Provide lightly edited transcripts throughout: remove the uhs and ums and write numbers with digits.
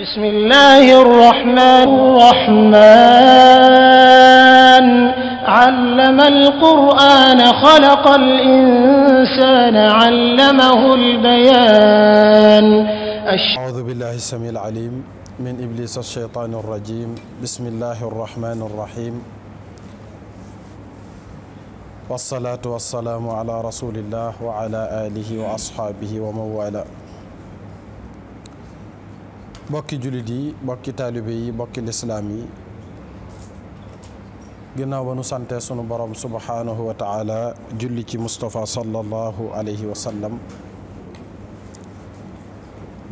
بسم الله الرحمن الرحيم علم القرآن خلق الإنسان علمه البيان أعوذ بالله السميع العليم من إبليس الشيطان الرجيم بسم الله الرحمن الرحيم والصلاة والسلام على رسول الله وعلى آله وأصحابه ومن والاه bokki jullit yi bokki taalibe yi bokki lislaam yi ginnaaw ba nu sante sunu borom subhanahu wa taala julli ci Mustafa sallallahu alayhi wa sallam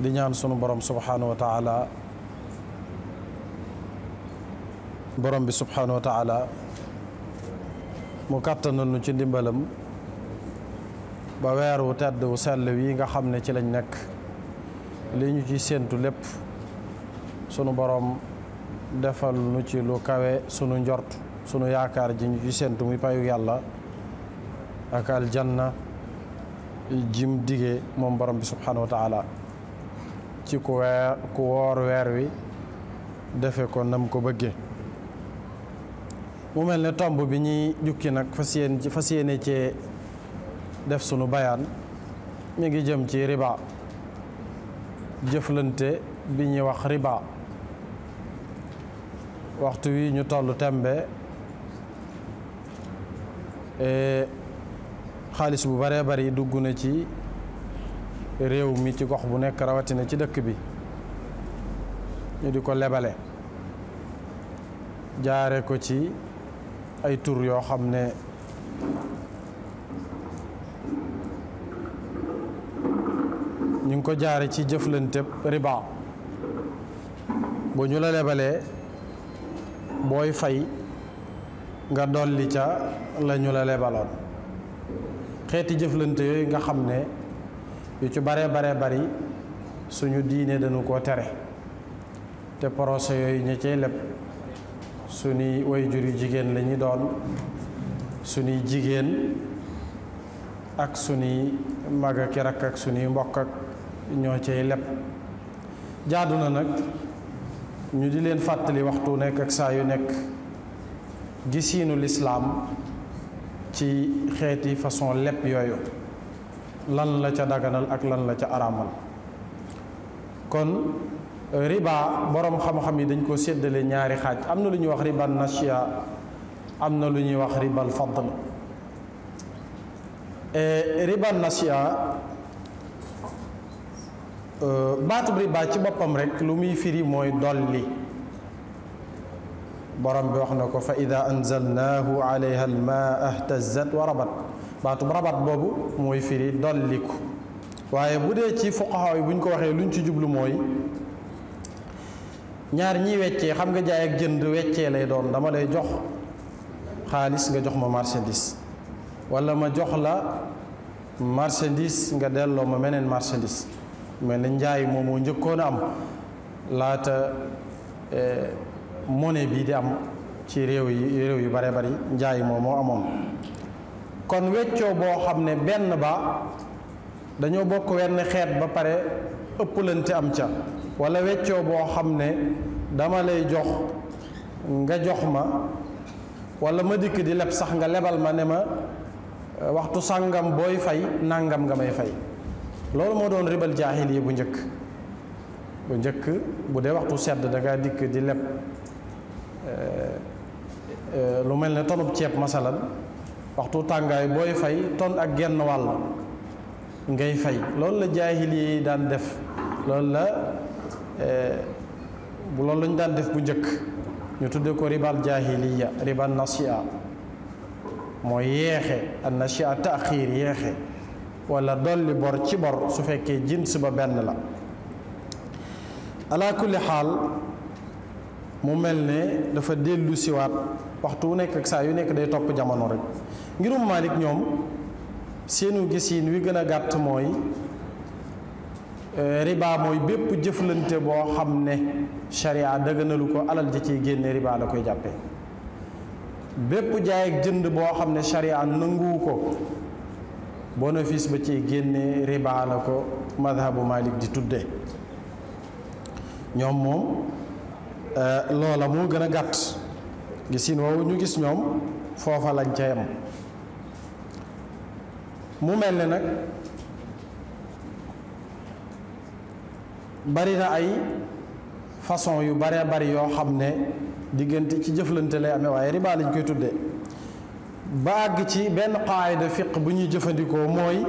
di ñaan sunu borom subhanahu wa taala borom bi subhanahu wa taala mu kàttanal nu ci ndimbalam ba weer wu tedd wu sell wi nga xam ne ci lañ nekk li ñu ci séentu lépp sunu borom defal nu ci lu kawe sunu njort sunu yaakaar ji ñu ci séentu muy payu yàlla ak aljanna jim dige moom borom bi subhanahu wa taala ci ku woor weer wi defe ko nam ko bëgge mu mel ne tomb bi ñuy jukki nag fas yéene ci def sunu bayaan mi ngi jëm ci riba jëflante bi ñuy wax riba waxtu wi ñu tollu tembe xaalis bu baree bari dugg na ci réew mi ci gox bu nekk rawatina ci dëkk bi ñu di ko lebale jaare ko ci ay tur yoo xam ne ñu ngi ko jaare ci jëflante riba bu ñu la lebalee booy fay nga dolli ca la ñu la lebaloon xeeti jëflante yooyu nga xam ne yu ci bare bari suñu diine dañu ko tere te procès yooyu ña cey leb suñuy waajur yu jigéen la ñu doon suñuy jigéen ak suñuy mag ak rakk ak suñuy mbokk ak ñoo cay leb jaadu na nag ñu di leen fàttali waxtu nekk ak saa yu nekk gisiinu lislaam ci xeeti façon leb yooyu lan la ca daganal ak lan la ca araamal kon riba boroom xam-xam yi dañ ko séddale ñaari xaaj am na lu ñuy wax riba nasiya am na lu ñuy wax ribal fadl riba nasiya baatub riba ci boppam rek lu muy firi mooy dolli borom bi wax na ko fa ida anzalnaahu alayha almaa ihtazat wa rabat baatub rabat boobu mooy firi dolliku waaye bu dee ci fuqahaa yi bu ñu ko waxee lu ñu ci jublu mooy ñaar ñiy weccee xam nga jaay ak jënd weccee lay doon dama lay jox xaalis nga jox ma marchandise wala ma jox la marchandise nga delloo ma meneen marchandise mel ne njaay moom moo njëkkoon a am laata monnaie bii di am ci réew yu bare bari njaay moom moo amoon kon weccoo boo xam ne benn ba dañoo bokk wenn xeet ba pare ëpplante am ca wala weccoo boo xam ne dama lay jox nga jox ma wala ma dikk di leb sax nga lebal ma ne ma waxtu sàngam booy fay nàngam nga may fay loolu moo doon ribal jaahiliya bu njëkk bu dee waxtu sedd da ngaa dikk di leb lu mel ne tonub ceeb masalan waxtu tàngaay booy fay ton ak genn wàll ngay fay loolu la jaahiliya yi daan def loolu lañu daan def bu njëkk ñu tudde ko ribal jaahiliya ribal nasiya mooy yeexe an nasiya taaxiir yeexe wala dolli bor ci bor su fekkee jins ba benn la ala kulli xaal mu mel ne dafa dellu siwaat waxtu wu nekk ak saa yu nekk day topp jamono rek ngirum Maalik ñoom seenu gisiin wi gën a gàtt mooy riba mooy bépp jëflante boo xam ne sharia dëgganalu ko alal ja ciy génne riba la koy jàppe bépp jaay ak jënd boo xam ne sharia nanguwu ko bénéfice ba ciy génne riba la ko madhabu Malik di tudde ñoom moom loola moo gën a gàtt gisin woowu ñu gis ñoom foofa lañ ca yem mu mel ne nag bari na ay façon yu bare bari yoo xam ne diggante ci jëflante lay amee waaye riba lañ koy tuddee ba àgg ci benn qaayida fiq bu ñuy jëfandikoo mooy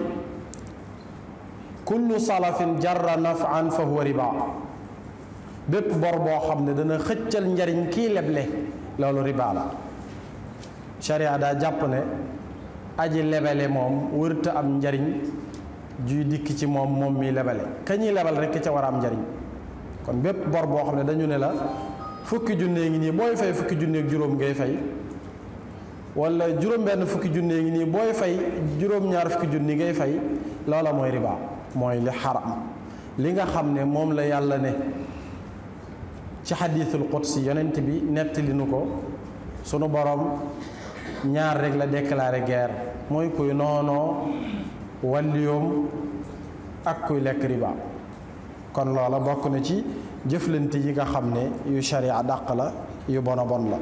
kullu salafin jarra nafan fa huwa riba bépp bor boo xam ne dana xëccal njariñ kii leble loolu riba la sharia daa jàpp ne aji lebele moom wërta am njariñ juy dikk ci moom mi lebale ka ñuy lebal rekk ca war a am njariñ kon bépp bor boo xam ne dañu ne la fukki junne ngi nii booy fay fukki junne ak juróom ngay fay wala juróom benn fukki junne ngi nii booy fay juróom-ñaar fukki junni ngay fay loola mooy riba mooy li xaram li nga xam ne moom la yàlla ne ci xadiisul qudsi yonent bi nettali nu ko sunu borom ñaar rek la déclaré guerre mooy kuy noonoo walliyoom ak kuy lekk riba kon loola bokk na ci jëflante yi nga xam ne yu sharia dàq la yu bon a bon la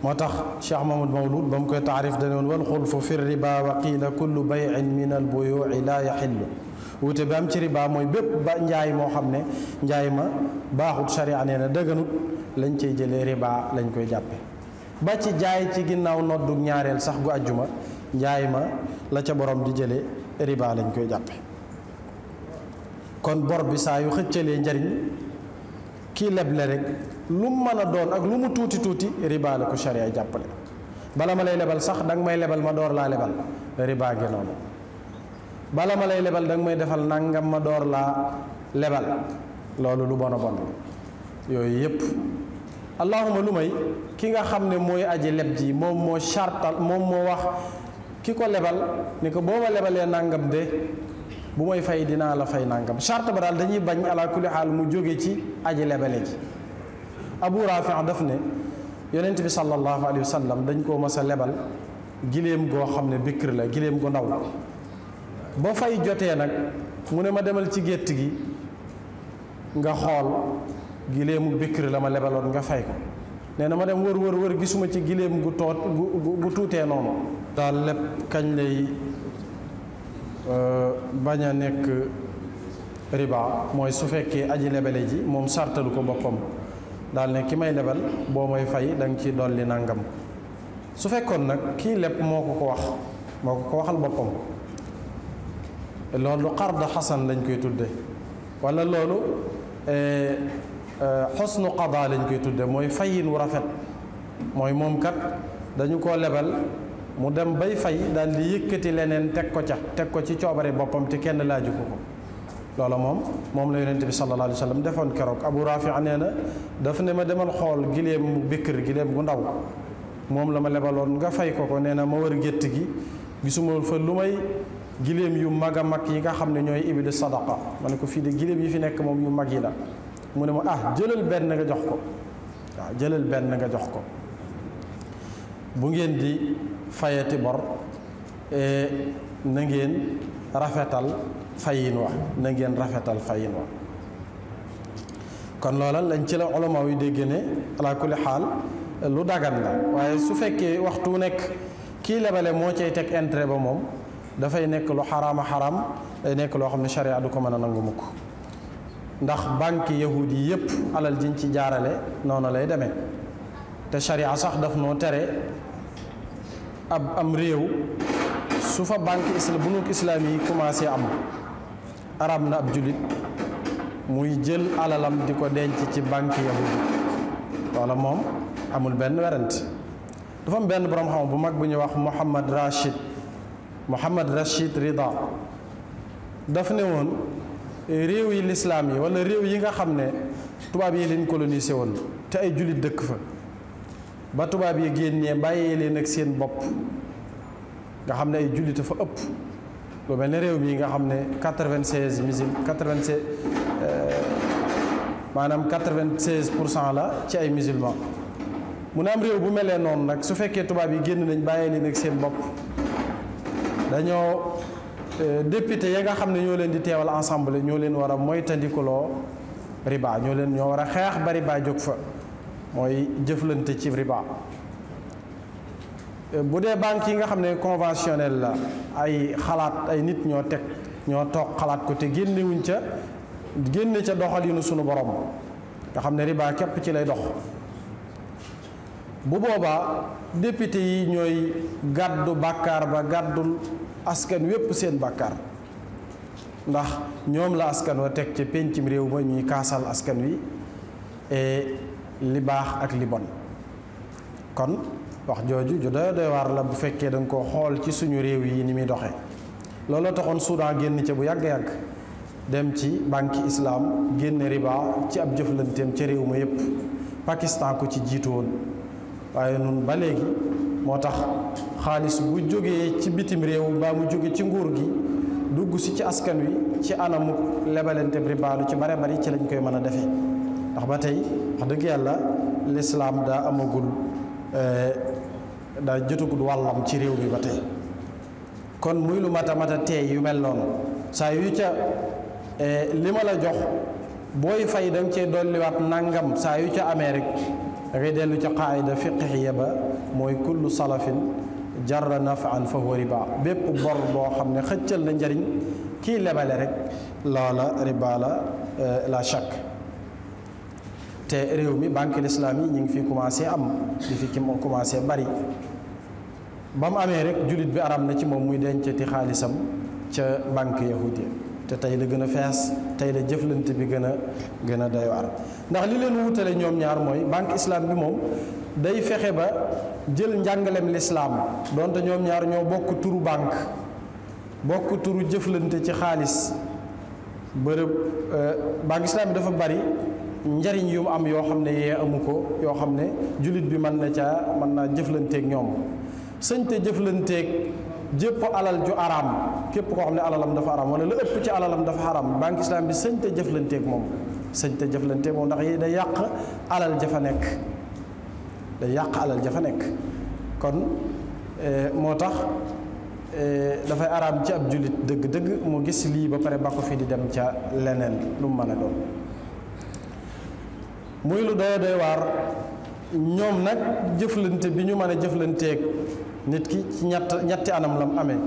moo tax Cheikh Mahmoud Mawlud ba mu koy taarif dane woon wal xulfu fi riba wa qiila kullu bayin min al buyuuci laa yaxillu wute bi am ci riba mooy bépp ba njaay moo xam ne njaay ma baaxut sharia nee na dëgganut lañ cey jëlee riba lañ koy jàppe ba ci jaay ci ginnaaw noddu ñaareel sax gu àjjuma njaay ma la ca borom di jëlee riba lañ koy jàppe kon bor bi saa yu xëccalee njariñ kii leble rek lu mu mën a doon ak lu mu tuuti tuuti riba la ko sharia jàppale bala ma lay lebal sax danga may lebal ma door laa lebal riba gi noonu bala ma lay lebal danga may defal nangam ma door laa lebal loolu lu bon a bon yooyu yépp allahuma lu may ki nga xam ne mooy aji leb ji moom moo chartal moom moo wax ki ko lebal ni ko boo ma lebalee nangam de bu may fay dinaa la fay nangam charte ba daal dañuy bañ ala kulli xaal mu jóge ci aji lebale ji abu rafi daf ne yonent bi sallallahu alayhi wa sallam dañ koo mas a lebal giléem goo xam ne bikr la giléem gu ndaw ba fay jotee nag mu ne ma demal ci gétt gi nga xool giléemu bikr la ma lebaloon nga fay ko nee na ma dem wër gisuma ci giléem gu tuutee noonu daal lépp kañ lay bañ a nekk riba mooy su fekkee aji lebale ji moom sartalu ko boppam daal ne ki may lebal boo may fay da nga ci dolli nangam su fekkoon nag kii leb moo ko waxal boppam loolu xarda xasan lañ koy tudde wala loolu xusnu qada lañ koy tudde mooy fayin wu rafet mooy moom kat dañu koo lebal mu dem bay fay daal di yëkkati leneen teg ko ci coobare boppam te kenn laaju ko loola moom la yonent bi sallallahu alayhi wa sallam defoon keroog abu rafi nee na daf ne ma demal xool giléem mu bikkër giléem gu ndaw moom la ma lebaloon nga fay ko nee na ma wër gétt gi gisuma fa lu may giléem yu mag a mag yi nga xam ne ñooy ibilu sadaqa ma ne ko fii de giléem yi fi nekk moom yu mag yi la mu ne ma jëlal benn nga jox ko waaw jëlal benn nga jox ko bu ngeen di fayati bor na ngeen rafetal fayin wa kon loola lañ ci la ulama yu dégg ne ala kulli xaal lu dagan la waaye su fekkee waxtu nekk kii lebale moo cay teg intérêt ba moom dafay nekk lu xaraama xaraam day nekk loo xam ne sharia du ko mën a nangu mukk ndax banque yahudi yi yépp alal jiñ ci jaarale noonu lay demee te sharia sax daf noo tere am réew su fa banque bunuk islaam yi commencé am arab na ab jullit muy jël alalam di ko denc ci banque yahudi wala moom amul benn werante dafa am benn borom xam bu mag bu ñuy wax Mohammad Rashid Rida daf ne woon réew yi lislaam yi wala réew yi nga xam ne tubaab yi leen colonisé woon te ay jullit dëkk fa ba tubaab yi génnee bàyyee leen ak seen bopp nga xam ne ay jullit fa ëpp lu mel ne réew mi nga xam ne 96 maanaam 96% la ci ay musulman mu ne am réew bu melee noonu nag su fekkee tubaab yi génn nañ bàyyee leen ak seen bopp dañoo député ya nga xam ne ñoo leen di teewal ensemble ñoo leen war a moytandikuloo riba, ñoo war a xeex ba riba jóg fa, mooy jëflante ci riba. bu dee banque yi nga xam ne conventionnel la, ay xalaat ay nit ñoo toog xalaat ko te génne ca doxalinu sunu borom nga xam ne riba képp ci lay dox. bu boobaa député yi ñooy gàddu bàkkaar ba, gàddul askan wépp seen bàkkaar, ndax ñoom la askan wa teg ca péncim réew ma ñuy kaasal askan wi li baax ak li bon. kon wax jooju ju doy waar la bu fekkee da nga ko xool ci suñu réew yi ni muy doxee. looloo taxoon Soudan génn ca bu yàgg-yàgg dem ci banque islam génne riba ci ab jëflanteem ca réew ma yépp. Pakistan ko ci jiitu woon, waaye nun ba léegi moo tax xaalis bu jógee ci bitim réew baa mu jóge ci nguur gi dugg si ci askan wi ci anamu lebalante riba lu ci bare bari ci lañ koy mën a defee, ndax ba tey wax dëgg yàlla lislaam daa amagul daa jotagul wàllam ci réew mi ba tey. kon muy lu mata teey yu mel noonu saa yu ca li ma la jox booy fay da nga cee dolliwaat nangam saa yu ca amee rek da ngay dellu ca qaayida fiqhiya ba, mooy kullu salafin jarra nafan fa huwa riba. bépp bor boo xam ne xëccal na njariñ kii lebale rek loola riba la chak. te réew mi banque l'islam yi ñu ngi fi commencé am di fi ki commencé bari, ba mu amee rek jullit bi aram na ci moom muy dencati xaalisam ca banque yahudi, te tey la gën a fees, tey la jëflante bi gën a doy waar. ndax li leen wutale ñoom ñaar mooy banque islam bi moom day fexe ba jël njàngalem lislaam, donte ñoom ñaar ñoo bokk turu banque, bokk turu jëflante ci xaalis. bërëb banque islam bi dafa bari njariñ yu mu am yoo xam ne yee amu ko, yoo xam ne jullit bi mën naa jëflanteeg ñoom. sëñte jëflanteeg jëpp alal ju araam, képp koo xam ne alalam dafa araam wala la ëpp ci alalam dafa araam, banque islam bi sëñte jëflanteeg moom, ndax yi day yàq alal ja fa nekk, kon moo tax dafay araam ci ab jullit dëgg-dëgg mu gis lii ba pare ba ko fi di dem ca leneen lu mu mën a doon. muy lu doy waar. ñoom nag jëflante bi ñu mën a jëflanteeg nit ki ci ñetti anam lam amee,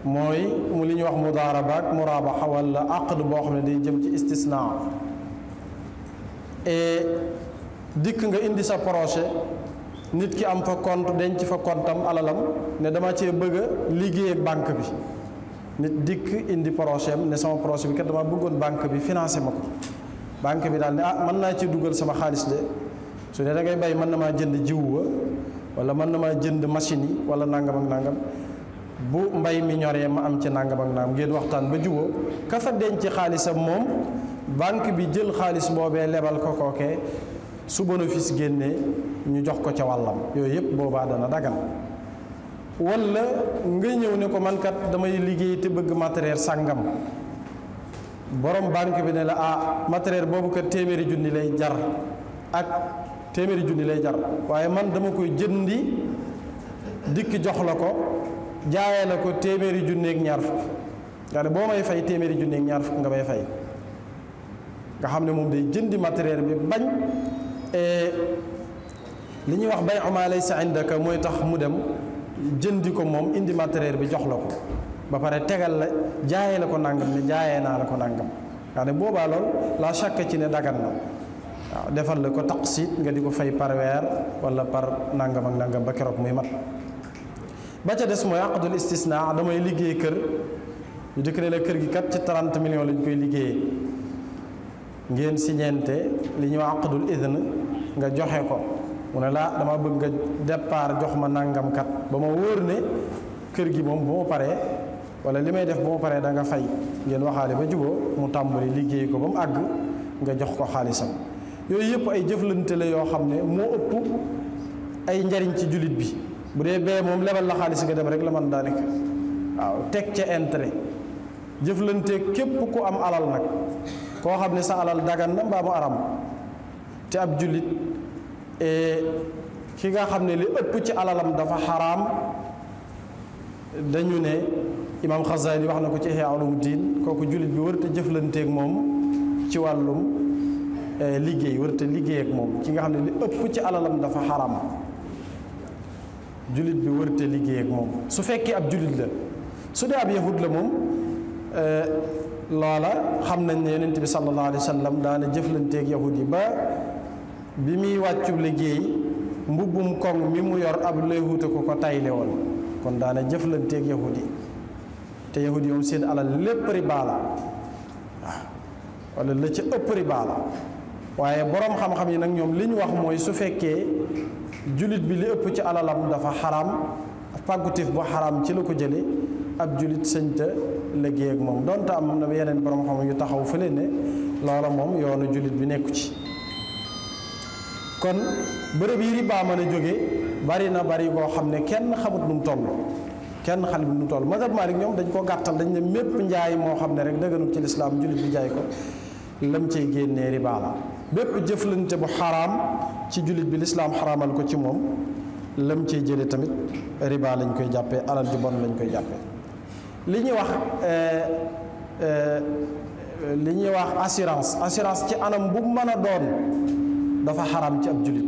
mooy mu li ñuy wax mudaaraba ak muraabaxa wala aqd boo xam ne day jëm ci istisnaa. dikk nga indi sa projet, nit ki am fa compte, denc fa comptam alalam, ne dama cee bëgg a liggéey ak banque bi. nit dikk indi projet am ne sama projet bi kat dama bëggoon banque bi financé ma ko. banque bi daal ne mën naa ci dugal sama xaalis de, su dee da ngay bay mën na maa jënd jiwu wa, wala mën na maa jënd machine yi wala nangam ak nangam, bu mbay mi ñoree ma am ci nangam ak nangam, ngeen waxtaan ba juboo ka fa denc xaalisam moom banque bi jël xaalis boobee lebal ko kookee, su bénéfice génnee ñu jox ko ca wàllam. yooyu yëpp boobaa dana dagan. wala nga ñëw ne ko man kat damay liggéey te bëgg matériel sàngam, borom banque bi ne la matériel boobu kat téeméeri junni lay jar waaye man dama koy jëndi dikk jox la ko, jaayee la ko téeméeri junni ak ñaar fukk, nga ne boo may fay téeméeri junni ak ñaar fukk nga may fay. nga xam ne moom day jëndi matériel bi bañ li ñuy wax bay'u maa laysa indaka, mooy tax mu dem jëndi ko moom indi matériel bi jox la ko ba pare tegal la jaayee la ko nangam, ne jaayee naa la ko nangam. nga ne boobaa lool la chaque ci ne dagan na. waaw defal la ko taqsit, nga di ko fay par weer wala par nangam ak nangam ba keroog muy mat. ba ca des mooy aqdul istisna, damay liggéey kër, ñu dikk ne la kër gi kat ci 30 millions lañ koy liggéeyee, ngeen siñeente li ñuy wax aqdul idn, nga joxe ko, mu ne la dama bëgg nga départ jox ma nangam kat ba ma wóor ne kër gi moom bu ma paree wala li may def bu ma paree da nga fay. ngeen waxaale ba juboo mu tàmbali liggéey ko ba mu àgg nga jox ko xaalisam. yooyu yëpp ay jëflante la yoo xam ne moo ëpp ay njariñ ci jullit bi. bu dee bee moom lebal la xaalis nga dem rek la man daanaka waaw teg ca intérêt. jëflante képp ku am alal nag koo xam ne sa alal dagan na mbaa mu aram, te ab jullit ki nga xam ne li ëpp ci alalam dafa xaraam, dañu ne imaam Xasaali wax na ko ci Ihyaa Ulumuddin kooku jullit bi warut a jëflanteeg moom ci wàllum liggéey warut a liggéey ak moom ci nga xam ne li ëpp ci alalam dafa xaram jullit bi warut a liggéey ak moom su fekkee ab jullit la. su dee ab yahud la moom loola xam nañ ne yonent bi sallallahu alayhi wa sallam daana jëflanteeg yahud yi ba bi muy wàccu liggéey mbubbum koŋ mi mu yor ab yahud ko tayle woon kon daana jëflanteeg yahud yi te yahud yi moom seen alal lépp riba la waaw wala la ca ëpp riba la waaye boroom xam-xam yi nag ñoom li ñu wax mooy su fekkee jullit bi li ëpp ci alalam dafa xaram pàggutif bu xaram ci la ko jële ab jullit sëñta liggéey ak moom donte am na yeneen borom xam yu taxaw fële ne loola moom yoonu jullit bi nekku ci kon bërëb yi riba mën a jóge bari na bari koo xam ne kenn xamut nu mu toll kenn xamut nu mu toll mazhab Maalik ñoom dañ ko gàttal dañ ne mépp njaay moo xam ne rek dëgganut ci lislaam jullit bi jaay ko lam cay génnee riba la bépp jëflante bu xaraam ci jullit bi lislaam xaraamal ko ci moom lam cay jële tamit riba lañ koy jàppee alal ju bon lañ koy jàppee li ñuy wax assurance ci anam bu mën a doon dafa xaram ci ab jullit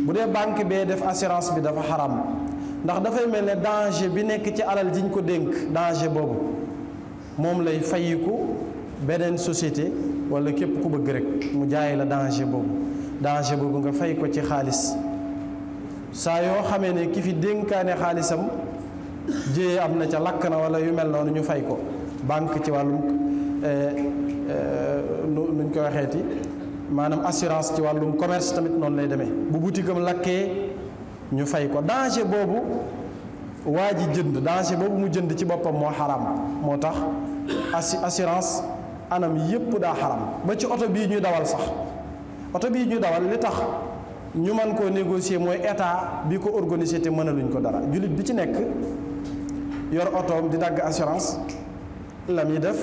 bu dee banque bee def assurance bi dafa xaram ndax dafay mel ne danger bi nekk ci alal jiñ ko dénk danger boobu moom lay fayiku beneen société wala képp ku bëgg rek mu jaay la danger boobu nga fay ko ci xaalis saa yoo xamee ne ki fi dénkaane xaalisam jéye am na ca lakk na wala yu mel noonu ñu fay ko banque ci wàllum nuñ koy waxeeti maanaam assurance ci wàllum commerce tamit noonu lay demee bu boutique am lakkee ñu fay ko danger boobu waa ji jënd danger boobu mu jënd ci boppam moo xaram moo tax assurance anam yépp daa xaram ba ci oto bii ñuy dawal sax oto bii ñuy dawal li tax ñu mën koo négocier mooy état bi ko organisé te mënaluñ ko dara jullit bi ci nekk yor otoom di dagg assurance la muy def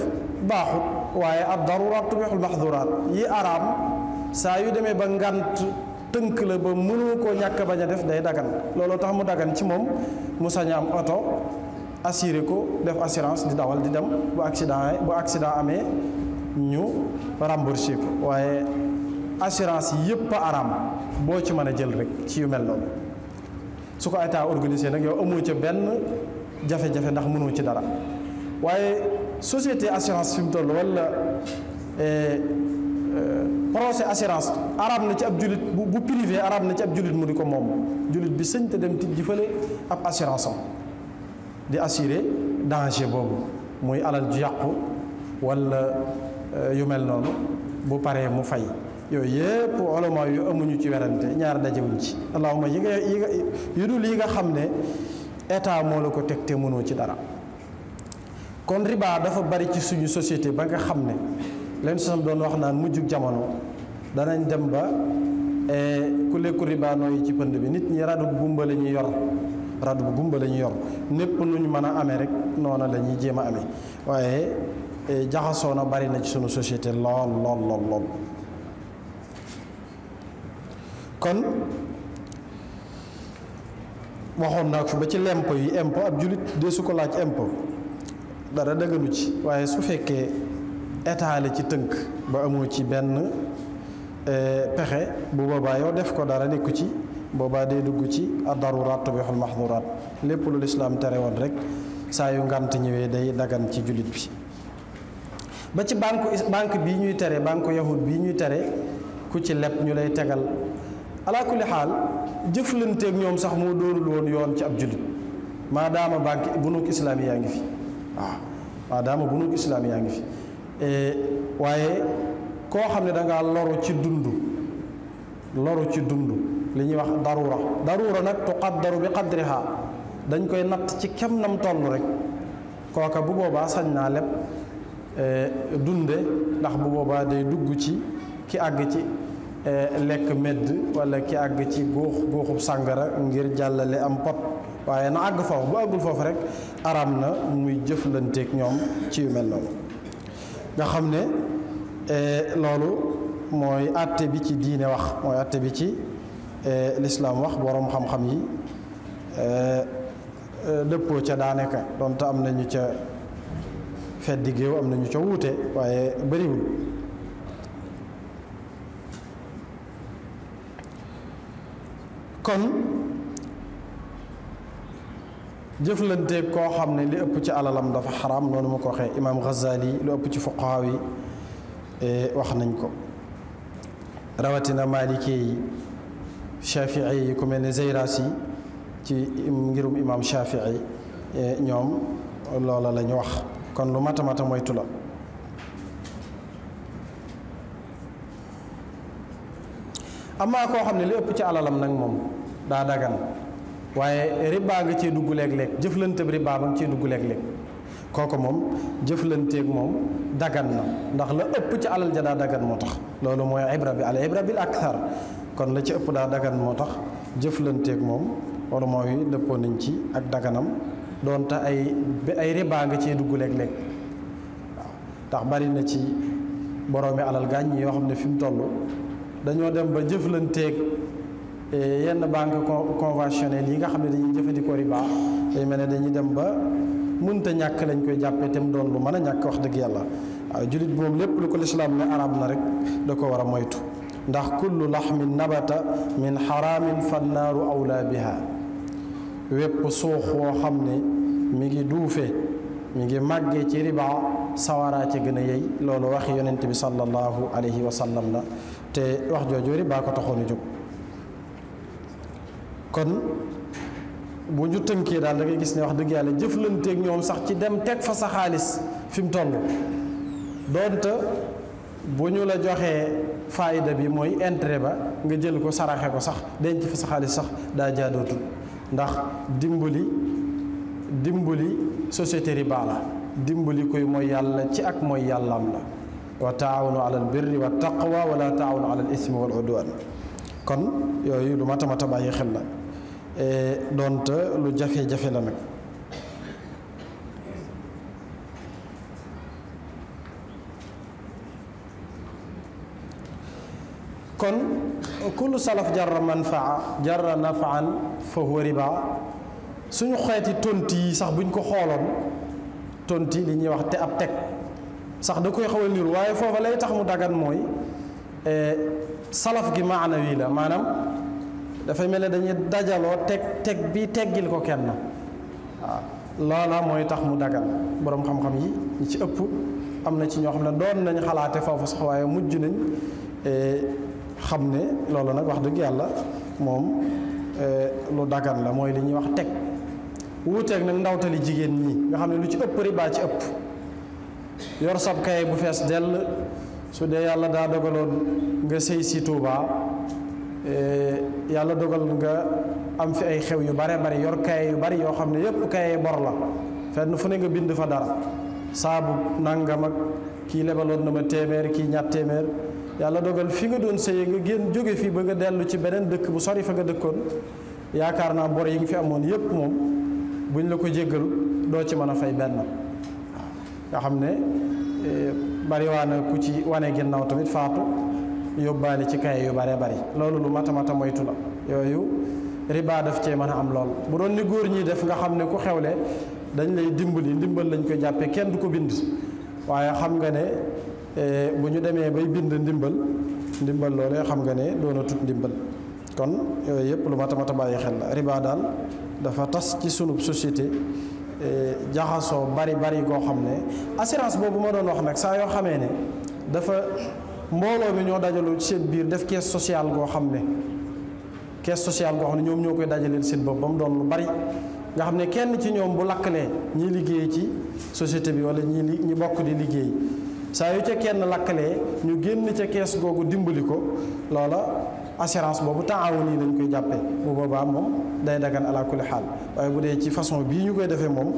baaxut waaye ad daruraat tubixul maxduraat yi araam saa yu demee ba ngant tënk la ba mënoo koo ñàkk bañ a def day dagan looloo tax mu dagan ci moom mu sañ a am oto assuré ko def assurance di dawal di dem bu accident amee ñu remboursé ko waaye assurance yépp a araam boo ci mën a jël rek ci yu mel noonu su ko état organisé nag yow amoo ca benn jafe-jafe ndax mënoo ci dara waaye société assurance fi mu toll wala procès assurance araam na ci ab jullit bu privé araam na ci ab jullit mu di ko moom jullit bi sëñ te dem tijji fële ab assurance am di assurer danger boobu muy alal ju yàqu wala yu mel noonu bu paree mu fay yooyu yëpp ulama yu amuñu ci werante ñaar dajewuñ ci allahuma yu dul yi nga xam ne état moo la ko teg te mënoo ci dara kon riba dafa bari ci suñu société ba nga xam ne leen sosam doon wax naan mujjug jamono danañ dem ba ku lekku riba nooyi ci pënd bi nit ñi radu bu gumba la ñuy yor népp nu ñu mën a amee rek noonu la ñuy jéem a amee waaye jaxasoo na bari na ci suñu société lool kon waxoon naa ko fi ba ci lempo yi impôt ab jullit de su ko laaj impôt dara dëgganu ci waaye su fekkee état la ci tënk ba amoo ci benn pexe bu boobaa yow def ko dara nekku ci boobaa day dugg ci ad-daruraat tubihul mahduraat lépp lu lislaam tere woon rek saa yu ngànt ñëwee day dagan ci jullit bi ba ci banque bii ñuy tere banque yahud bii ñuy tere ku ci leb ñu lay tegal ala kulli xaal jëflanteeg ñoom sax moo doonul woon yoon ci ab jullit maadaama banque bunuk islaami yaa ngi fi waaw maadaama bunuk islaami yaa ngi fi waaye koo xam ne dangaa loru ci dund li ñuy wax darura nag tuqaddaru bi qadriha dañ koy natt ci kem nam toll rek kooka bu boobaa sañ naa leb dunde ndax bu boobaa day dugg ci ki àgg ci lekk medd wala ki àgg ci guuxub sàngara ngir jàllale am pot waaye na àgg foofu bu àggul foofu rek araam na muy jëflanteeg ñoom ci yu mel noonu nga xam ne loolu mooy àtte bi ci diine wax mooy àtte bi ci lislaam wax boroom xam-xam yi dëppoo ca daanaka donte am nañu ca feddi géew am nañu ca wuute waaye bariwul. kon jëflanteeg koo xam ne li ëpp ci alalam dafa xaraam noonu ma ko waxee imaam Ghazali lu ëpp ci fuqahaa yi wax nañ ko rawatina Maliki yi Shafii yi ku mel ne Zayrasi ci ngirum imaam Shafii ñoom loola la ñu wax kon lu mata mata moytu la. amaa koo xam ne li ëpp ci alalam nag moom daa dagan waaye riba nga cee dugg léeg-léeg jëflanteeg riba ba nga cee dugg léeg-léeg kooku moom jëflanteeg moom dagan na ndax la ëpp ci alal ja daa dagan moo tax loolu mooy ibra bi al ibra bil akthar kon la ci ëpp daa dagan moo tax jëflanteeg moom wala mooy dëppoo nañ ci ak daganam doonte ay riba nga cee dugg léeg-léeg waaw ndax bari na ci boroomi alal gaañ yoo xam ne fi mu toll dañoo dem ba jëflanteeg yenn banque conventionnelle yi nga xam ne dañuy jëfandikoo riba day mel ne dañuy dem ba munta ñàkk lañ koy jàppee te mu doon lu mën a ñàkk wax dëgg yàlla waaw jullit moom lépp lu ko lislaam ne arab na rek da ko war a moytu ndax kullu laxmin nabata min xaraamin fannaaru awlaa biha wépp suux woo xam ne mi ngi duufe mi ngi màggee ci riba sawaraa ca gën a yey loolu waxi yonent bi sallallahu alayhi wa sallam la te wax jooju riba ko taxoon a jóg kon bu ñu tënkee daal da ngay gis ne wax dëgg yàlla jëflanteeg ñoom sax ci dem teg fa sa xaalis fi mu toll doonte bu ñu la joxee faayida bi mooy intérêt ba nga jël ko saraxe ko sax denc fa sa xaalis sax daa jaadootul ndax dimbali société riba la dimbali koy mooy yàlla ci ak mooy yàllaam la wa taawanu ala al birri wa taqwa wala taawanu ala al ismi wal udwan kon yooyu lu mata mata bàyyi xel la doonte lu jafe-jafe la nag kon kullu salaf jarra manfaa jarra nafaan fa huwa riba suñu xeeti tonti yi sax buñ ko xooloon tonti li ñuy wax te ab teg sax da koy xaw a niru waaye foofa lay tax mu dagan mooy salaf gi maana wii la maanaam dafay mel ne dañuy dajaloo teg bi teggil ko kenn waaw loola mooy tax mu dagan boroom xam-xam yi ñi ci ëpp am na ci ñoo xam ne doon nañ xalaate foofu sax waaye mujj nañ xam ne loolu nag wax dëgg yàlla moom lu dagan la mooy li ñuy wax teg wuuteeg nag ndawtali jigéen ñi nga xam ne lu ci ëpp riba ci ëpp yor sab kaye bu fees dell su dee yàlla daa dogaloon nga sëy si Tuuba yàlla dogal nga am fi ay xew yu bare bari yor kaye yu bari yoo xam ne yépp kaye bor la fenn fu ne nga bind fa dara saabu nangam ak kii lebaloon na ma téeméer kii ñatt téeméer yàlla dogal fi nga doon sëyee nga génn jóge fii ba nga dellu ci beneen dëkk bu sori fa nga dëkkoon yaakaar naa bor yi nga fi amoon yépp moom buñ la ko jéggalu doo ci mën a fay benn waaw nga xam ne bari waa na ku ci wane ginnaaw tamit faatu yóbbaale ci kaye yu bare bari loolu lu mata mata moytu la yooyu riba daf cee mën a am lool bu doon ni góor ñi def nga xam ne ku xewle dañ lay dimbali ndimbal lañ koy jàppee kenn du ko bind waaye xam nga ne bu ñu demee bay bind ndimbal loolee xam nga ne doona tut ndimbal kon yooyu yëpp lu mata mata bàyyi xel la riba daal dafa tas ci sunub société jaxasoo bari goo xam ne assurance boobu ma doon wax nag saa yoo xamee ne dafa mbooloo mi ñoo dajaloo ci seen biir def caisse sociale goo xam ne ñoom ñoo koy dajaleel seen bopp ba mu doon lu bari nga xam ne kenn ci ñoom bu lakkalee ñi liggéey ci société bi wala ñi bokk di liggéey saa yu ca kenn lakkalee ñu génn ca kees googu dimbali ko loola assurance boobu taawun yi lañ koy jàppee bu boobaa moom day dagan ala kulli xaal waaye bu dee ci façon bii ñu koy defee moom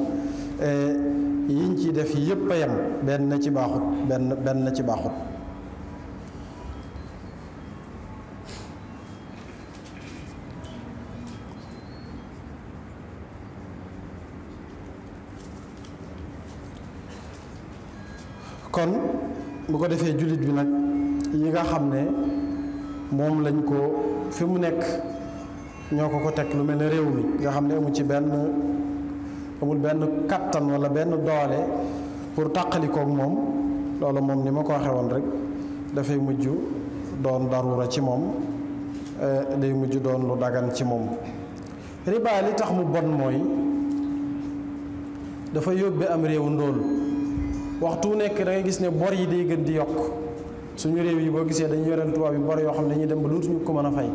yiñ ciy def yépp a yem benn na ci baaxut benn na ci baaxut kon bu ko defee jullit bi nag yi nga xam ne moom lañ ko fi mu nekk ñoo ko teg lu mel ne réew mi nga xam ne amu ci benn amul benn kattan wala benn doole pour tàqalikoog moom loolu moom ni ma ko waxee woon rek dafay mujj doon darura ci moom day mujj doon lu dagan ci moom. riba li tax mu bon mooy dafa yóbbe am réew ndóol waxtu nekk da ngay gis ne bor yi day gën di yokk suñu réew yi boo gisee dañuy yoreel tubaab yi bor yoo xam ne dañuy dem ba dootuñu ko mën a fay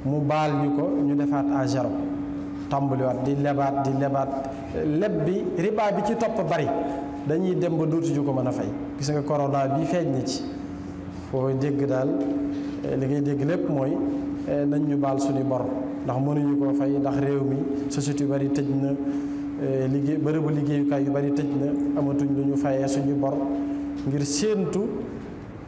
mu baal ñu ko ñu defaat à zéro tàmbaliwaat di lebaat leb bi riba bi ci topp bari dañuy dem ba dootuñu ko mën a fay. gis nga corona bi feeñ na ci foo dégg daal li ngay dégg lépp mooy nañ ñu baal suñu bor ndax mënuñu koo fay ndax réew mi société yu bari tëj na liggéey bërëbu liggéeyukaay yu bari tëj na amatuñ lu ñu fayee suñu bor ngir séentu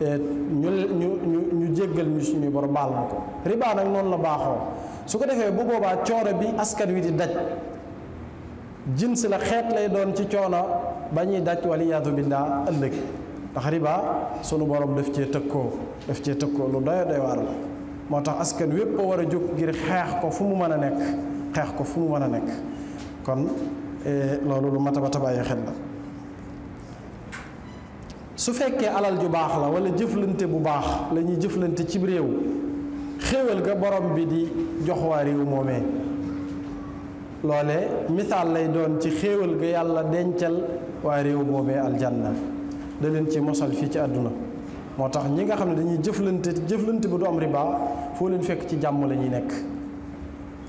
ñu jéggal ñu suñu bor baal na ko. riba nag noonu la baaxoo su ko defee bu boobaa coono bi askan wi di daj jins la xeet lay doon ci coono ba ñuy daj waliyaatu billah ëllëg ndax riba sunu borom daf cee tëkkoo lu doy waar la. moo tax askan wépp a war a jóg ngir xeex ko fu mu mën a nekk kon loolu lu mat a bàyyi xel la. su fekkee alal ju baax la wala jëflante bu baax la ñuy jëflante ci réew xéewal ga borom bi di jox waa réew moomee loole misaal lay doon ci xéewal ga yàlla dencal waa réew moomee aljanna da leen ci mosal fii ci àdduna. moo tax ñi nga xam ne dañuy jëflante bu du am riba foo leen fekk ci jàmm la ñuy nekk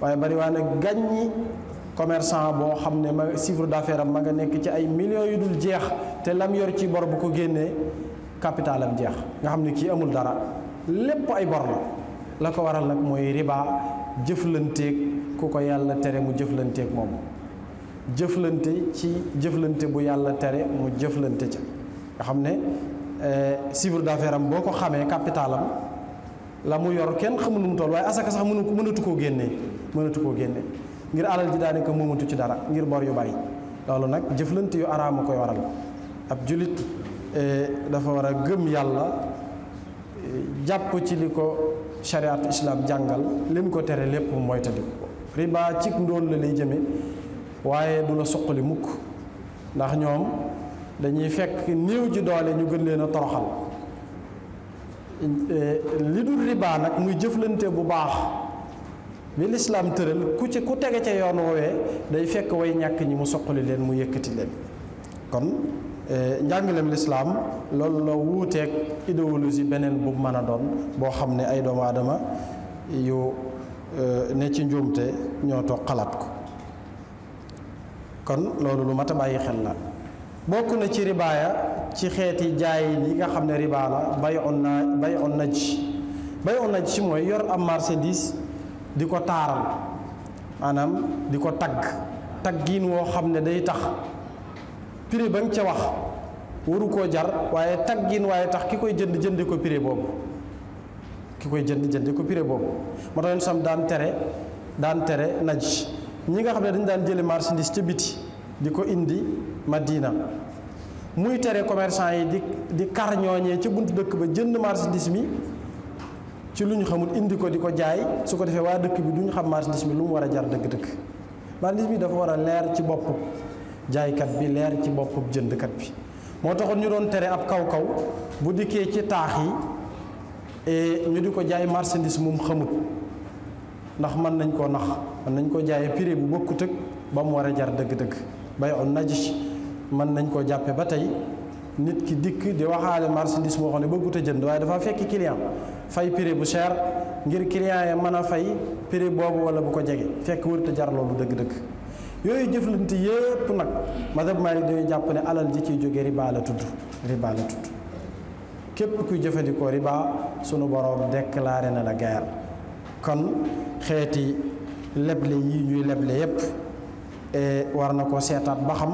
waaye bari waa ne gàññi commerçant boo xam ne ma chiffre d'affaires am ma nga nekk ci ay millions yu dul jeex te lam yor ci bor bu ko génnee capital am jeex nga xam ne kii amul dara lépp ay bor la ko waral nag mooy riba jëflanteeg ku ko yàlla tere mu jëflanteeg moom jëflante bu yàlla tere mu jëflante ca nga xam ne chiffre d'affaires am boo ko xamee capital am la mu yor kenn xamul nu mu toll waaye asaka sax mënatu koo génnee ngir alal ji daanaka moomatu ci dara ngir bor yu bari loolu nag jëflante yu araam a koy waral. ab julit dafa war a gëm yàlla jàpp ci li ko shariat islam jàngal lim ko tere lépp mooy tandi ko. riba cig ndóol la lay jëme waaye du la suqali mukk ndax ñoom dañuy fekk néew ji doole ñu gën leen a toroxal. li dul riba nag muy jëflante bu baax bi lislaam tëral ku tege ca yoon woowee day fekk way ñàkk ñi mu soqali leen mu yëkkati leen. kon njàngaleem lislaam loolu la wuuteeg idéologie beneen bu mën a doon boo xam ne ay doomu aadama yu ne ci njuumte ñoo toog xalaat ko. kon loolu lu mat a bàyyi xel la. bokk na ci ribaaya ci xeeti jaay li nga xam ne riba la bay on naj mooy yor am marchandise di ko taaral maanaam di ko taggiin woo xam ne day tax prix ba nga ca wax waru koo jar waaye taggiin waaye tax ki koy jënd ko prix boobu moo tax sam daan tere naj ñi nga xam ne dañ daan jële marchandise ca biti di ko indi Madina muy tere commerçant yi di kar ñooñee ca buntu dëkk ba jënd marchandise mi ci lu ñu xamul indi ko di ko jaay su ko defee waa dëkk bi duñu xam marchandise mi lu mu war a jar dëgg-dëgg. marchandise mi dafa war a leer ci bopp jaaykat bi leer ci bopp jëndkat bi moo taxoon ñu doon tere ab kaw-kaw bu dikkee ci taax yi ñu di ko jaay marchandise moom xamut ndax mën nañ koo nax mën nañ koo jaayee prix bu bokkut ak ba mu war a jar dëgg-dëgg. bay on najis mën nañ koo jàppe ba tey nit ki dikk di waxaale marchandise moo xam ne bëggut a jënd waaye dafa fekk client fay prix bu cher ngir client yi mën a fay prix boobu wala bu ko jege fekk wërta jar loolu dëgg-dëgg. yooyu jëflante yépp nag madhab Maalik dañuy jàpp ne alal ji ciy jóge riba la tudd képp kuy jëfandikoo riba sunu boroom déclaré na la guerre. kon xeeti leble yi ñuy leble yépp war na ko seetaat ba xam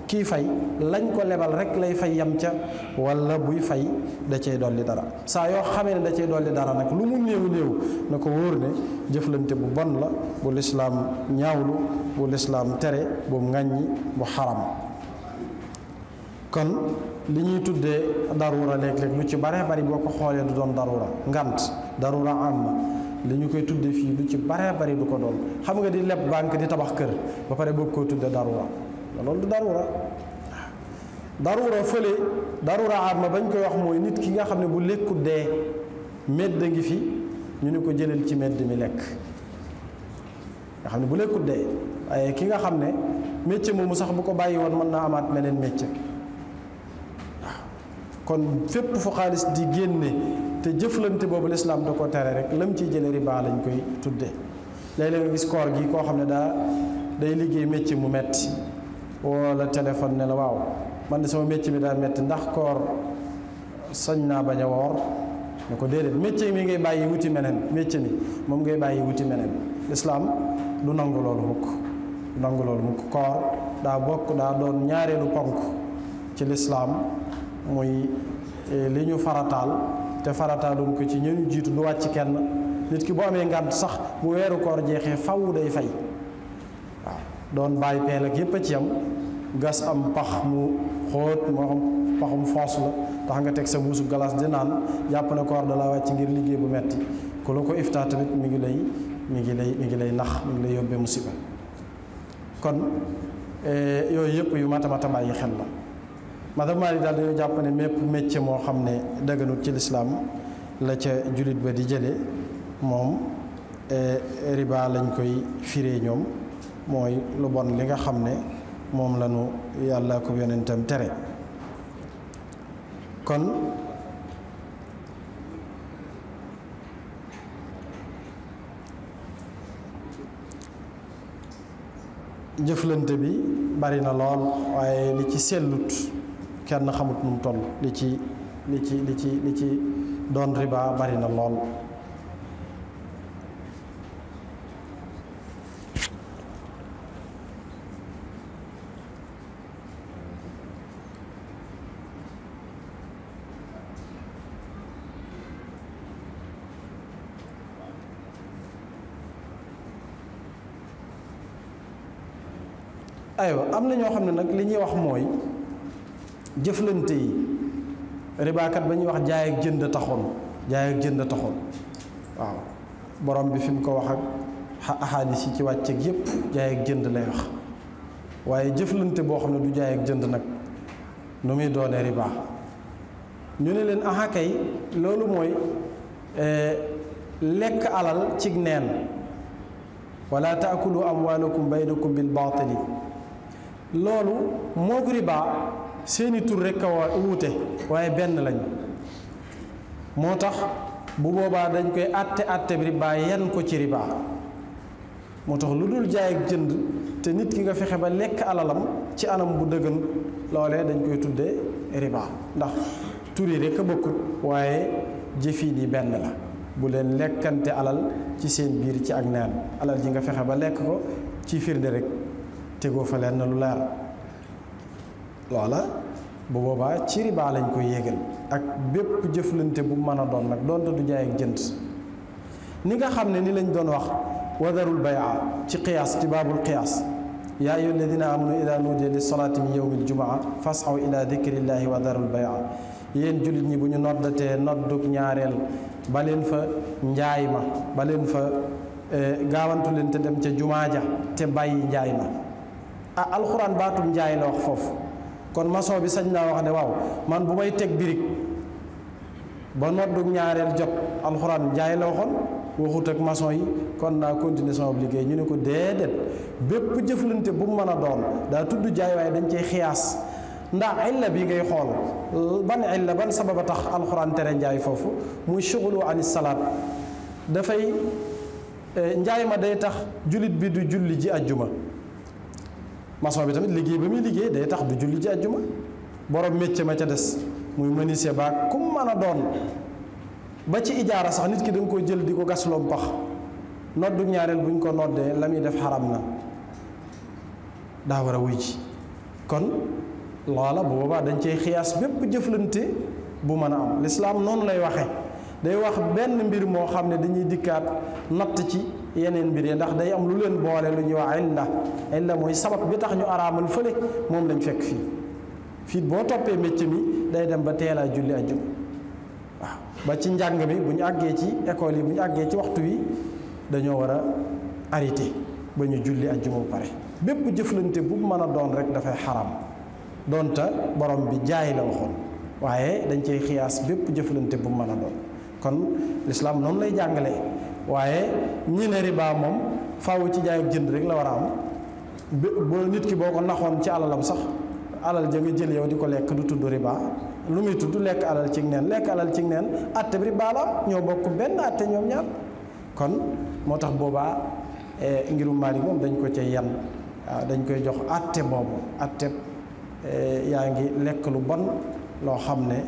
kii fay lañ ko lebal rek lay fay yam ca wala buy fay da cey dolli dara saa yoo xamee ne da cey dolli dara nag lu mu néew na ko wóor ne jëflante bu bon la bu lislaam ñaawlu bu lislaam tere bu ŋàññi bu xaram. kon li ñuy tuddee darura léeg-léeg lu ci bare bari boo ko xoolee du doon darura ngant darura am li ñu koy tudde fii lu ci bare bari du ko doon. xam nga di leb banque di tabax kër ba pare bëgg koo tudde darura loolu du darura. darura fële darura am bañ koy wax mooy nit ki nga xam ne bu lekkut dee medd ngi fi ñu ne ko jëlal ci medd mi lekk nga xam ne bu lekkut dee. waaye ki nga xam ne métier moomu sax bu ko bàyyi woon mën naa amaat meneen métier waaw kon fépp fu xaalis di génne te jëflante boobu lislaam da ko tere rek lam ciy jële riba lañ koy tudde léeg-léeg nga gis koor gi koo xam ne day liggéey métier mu metti wala téléphone ne la waaw man de sama métier mi daa metti ndax koor sañ naa bañ a woor ne ko déedéet métier mi ngay bàyyi wuti meneen métier mi moom ngay bàyyi wuti meneen lislaam du nangu loolu mukk koor daa doon ñaareelu ponk ci lislaam muy li ñu farataal te farataaluñ ko ci ñënu jiitu du wàcc kenn nit ki bu amee ngànt sax bu weeru koor jeexee faw day fay waaw doon bàyyi peel ak yépp a ci yam gas am pax mu xóot moo xam paxum foos la tax nga teg sa buusu galas di naan jàpp ne koor da la wàcc ngir liggéey bu metti ku la ko iftaa tamit mi ngi lay nax mi ngi lay yóbbee musiba kon yooyu yëpp yu mata bàyyi xel la madame Mali daal dañoo jàpp ne mépp métier moo xam ne dëgganut ci lislaam la ca jullit ba di jële moom riba lañ koy firee ñoom mooy lu bon li nga xam ne moom lañu yàlla ko yonentam tere kon jëflante bi bari na lool waaye li ci sellut kenn xamut nu mu toll li ci doon riba bari na lool aywa am na ñoo xam ne nag li ñuy wax mooy jëflante yi ribaakat ba ñuy wax jaay ak jënd taxoon waaw borom bi fi mu ko wax ak ahadis yi ci wàcceeg yépp jaay ak jënd lay wax waaye jëflante boo xam ne du jaay ak jënd nag nu muy doonee riba ñu ne leen aha kay loolu mooy lekk alal cig neen wala taakulu amwaalakum baynakum bil baatili loolu moog riba seeni tur rekk a wuute waaye benn lañ moo tax bu boobaa dañ koy àtte bi riba yan ko ci riba moo tax lu dul jaay ak jënd te nit ki nga fexe ba lekk alalam ci anam bu dëggan loolee dañ koy tuddee riba ndax tur yi rekk a bokkut waaye jëfin yi benn la bu leen lekkante alal ci seen biir ci ak neen alal ji nga fexe ba lekk ko ci firnde rek tegoo fa leen lu leer loola bu boobaa ci riba lañ koy yéegal ak bépp jëflante bu mën a doon nag doonte du jaay ak jënd ni nga xam ne ni lañ doon wax wadarul bay'a ci qiyaas ci baabul qiyaas yaa ayyuha alladina amanu ida nuudiya lis salaati min yawmi aljumaa fas'aw ila dikrillahi wa darul bay'a yéen jullit ñi bu ñu noddatee noddug ñaareel ba leen fa njaay ma ba leen fa gaawantu leen te dem ca jumaa ja te bàyyi njaay ma alxuraan baatum njaay la wax foofu kon maçon bi sañ naa wax ne waaw man bu may teg birig ba noddug ñaareel jot alxuraan njaay la waxoon waxut ak maçon yi kon naa continuer sama liggéey ñu ne ko déedéet bépp jëflante bu mu mën a doon daa tudd jaay waaye dañ cey xiyaas ndax illa bi ngay xool ban sababa tax alxuraan tere njaay foofu muy shughulu anis salaat dafay njaay ma day tax jullit bi du julli ji ajjuma maçon bi tamit liggéey ba muy liggéey day tax du julli ji ajjuma borom métier ma ca des muy menuisier ba ku mën a doon ba ci ijaara sax nit ki da nga koy jël di ko gasloom pax noddu ñaareel bu ñu ko noddee la muy def xaram na daa war a wuy ji kon loola bu boobaa dañ cey xiyaas bépp jëflante bu mën a am lislaam noonu lay waxe day wax benn mbir moo xam ne dañuy dikkaat natt ci yeneen mbir yi ndax day am lu leen boole lu ñuy wax illa mooy sabab bi tax ñu araamal fële moom lañ fekk fii boo toppee métier mi day dem ba teelaa julli ajjuma waaw ba ci njàng mi bu ñu àggee ci école yi bu ñu àggee ci waxtu wi dañoo war a arrêté ba ñu julli ajjuma bu pare bépp jëflante bu mën a doon rek dafay xaram doonte borom bi jaay la waxoon waaye dañ cey xiyaas bépp jëflante bu mën a doon kon lislaam noonu lay jàngalee waaye ñi ne riba moom faaw ci jaay ak jënd rek la war a am boo nit ki boo ko naxoon ci alalam sax alal ja nga jël yow di ko lekk du tudd riba lu muy tudd lekk alal ci neen lekk alal ci neen atte bi riba la ñoo bokk benn atte ñoom ñaar kon moo tax boobaa ngirum Maalik moom dañ ko ca yan waaw dañ koy jox atte boobu atte yaa ngi lekk lu bon loo xam ne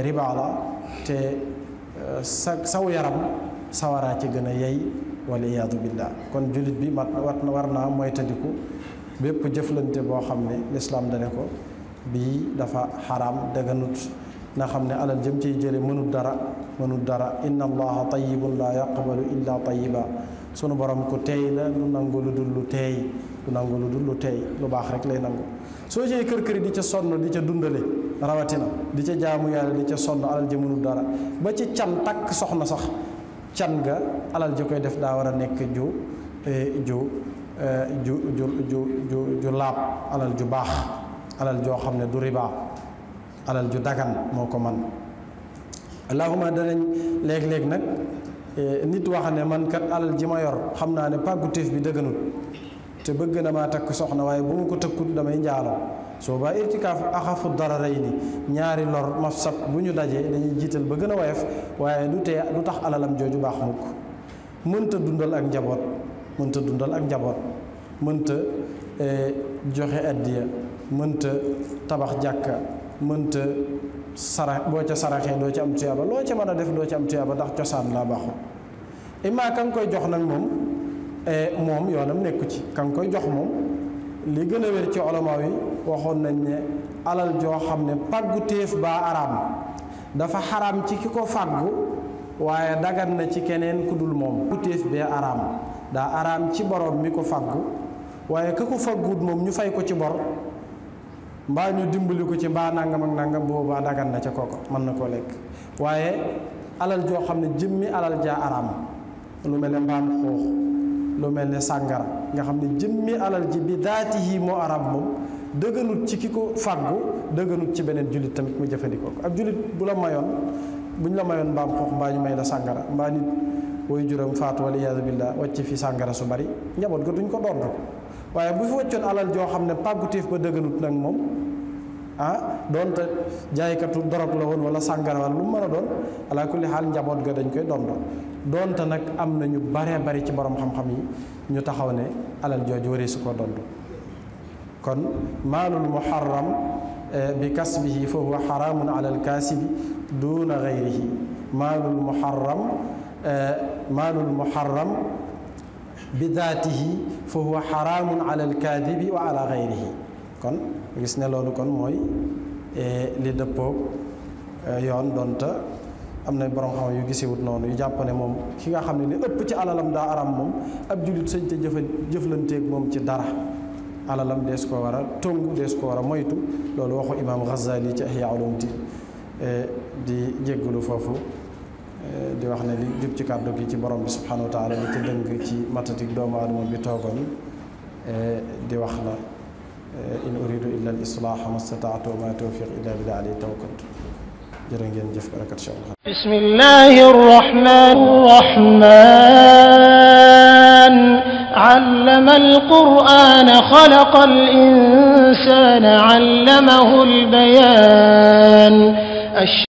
riba la te saw yaram sawaraa ci gën a yey wala iyaadu billah kon jullit bi war naa moytandiku bépp jëflante boo xam ne lislaam dane ko bii dafa xaraam daganut na xam ne alal jëm ciy jële mënut dara inna allaha tayyibun la yaqbalu illa tayyiba sunu borom ku teey la lu nangu lu dul lu teey lu baax rek lay nangu soo cee kër di ca sonn di ca dundale rawatina di ca jaamu yàlla di ca sonn alal ja mënut dara ba ci can takk soxna sax can ga alal ja koy def daa war a nekk ju laab alal ju baax alal joo xam ne du riba alal ju dagan moo ko man allahuma danañ léeg-léeg nag nit wax ne man kat alal ji ma yor xam naa ne pàggutéef bi dëgganut te bëgg na maa takk soxna waaye bu ma ko tëkkut damay njaaloo soo ba irtikaaf axafu dararayni ñaari lor mafsad bu ñu dajee dañuy jiital ba gën a woyof waaye du tax alalam jooju baax mukk mënta dundal ak njaboot mënta joxe addiya mënta tabax jàkka mënta boo ca saraxee doo ci am tuyaaba loo ca mën a def doo ci am tuyaaba ndax cosaan laa baaxul imaa ka nga koy jox nag moom yoonam nekku ci ka nga koy jox moom li gën a wér ci olamaa yi waxoon nañ ne alal joo xam ne pàggu téef baa araam dafa xaraam ci ki ko fàggu waaye dagan na ci keneen ku dul moom pàggu téef bee araam daa araam ci borom mi ko fàggu waaye ka ko fàgguut moom ñu fay ko ci bor mbaa ñu dimbali ko ci mbaa nangam ak nangam boobaa dagan na ca kooko mën na koo lekk waaye alal joo xam ne jëmmi alal jaa araam lu mel ne mbaam xuux lu mel ne sàngara nga xam ne jëmmi alal ji bi daatihi moo araam moom dëgganut ci ki ko fàggu dëgganut ci beneen jullit tamit mu jëfandikoo ko ab jullit buñ la mayoon mbaam xuux mbaa ñu may la sàngara mbaa nit woy juróom faatu wala iyaadu billah wàcc fi sàngara su bari njaboot ga duñ ko doon waaye bu fi wàccoon alal joo xam ne pàggutéef ba dëgganut nag moom doonte jaaykatu dorog la woon wala sàngara wala lu mu mën a doon ala kulli xaal njaboot ga dañ koy doonte nag am na ñu baree bari ci borom xam-xam yi ñu taxaw ne alal jooju waree su ko dond kon maalul muharram bi kasbihi fa huwa xaraamun ala alkaasibi duuna gayrihi maalul muharram bi daatihi fa huwa xaraamun ala alkaadibi wa ala gayrihi kon gis ne loolu kon mooy li dëppoog yoon doonte am na borom xam yu gisewut noonu yu jàpp ne moom ki nga xam ne li ëpp ci alalam daa aram moom ab jullit sañ te jëflanteeg moom ci dara alalam dees ko war a tongu dees ko war a moytu loolu waxu imaam Ghazali ci Ihya Ulumuddin di jéggalu foofu di wax ne li jub ci kàddu gi ci borom bi subhanahu wa taala li ci dëng ci matatik doomu aadama bi toogoon di wax la in uridu illa al islaaha ma stataatu wa ma tawfiq illa billah alayhi tawakkaltu jërë ngeen jëf barakat Cheikh bismillahi rrahmani rrahman allama alqur'ana xalaqa al insana allamahu al bayan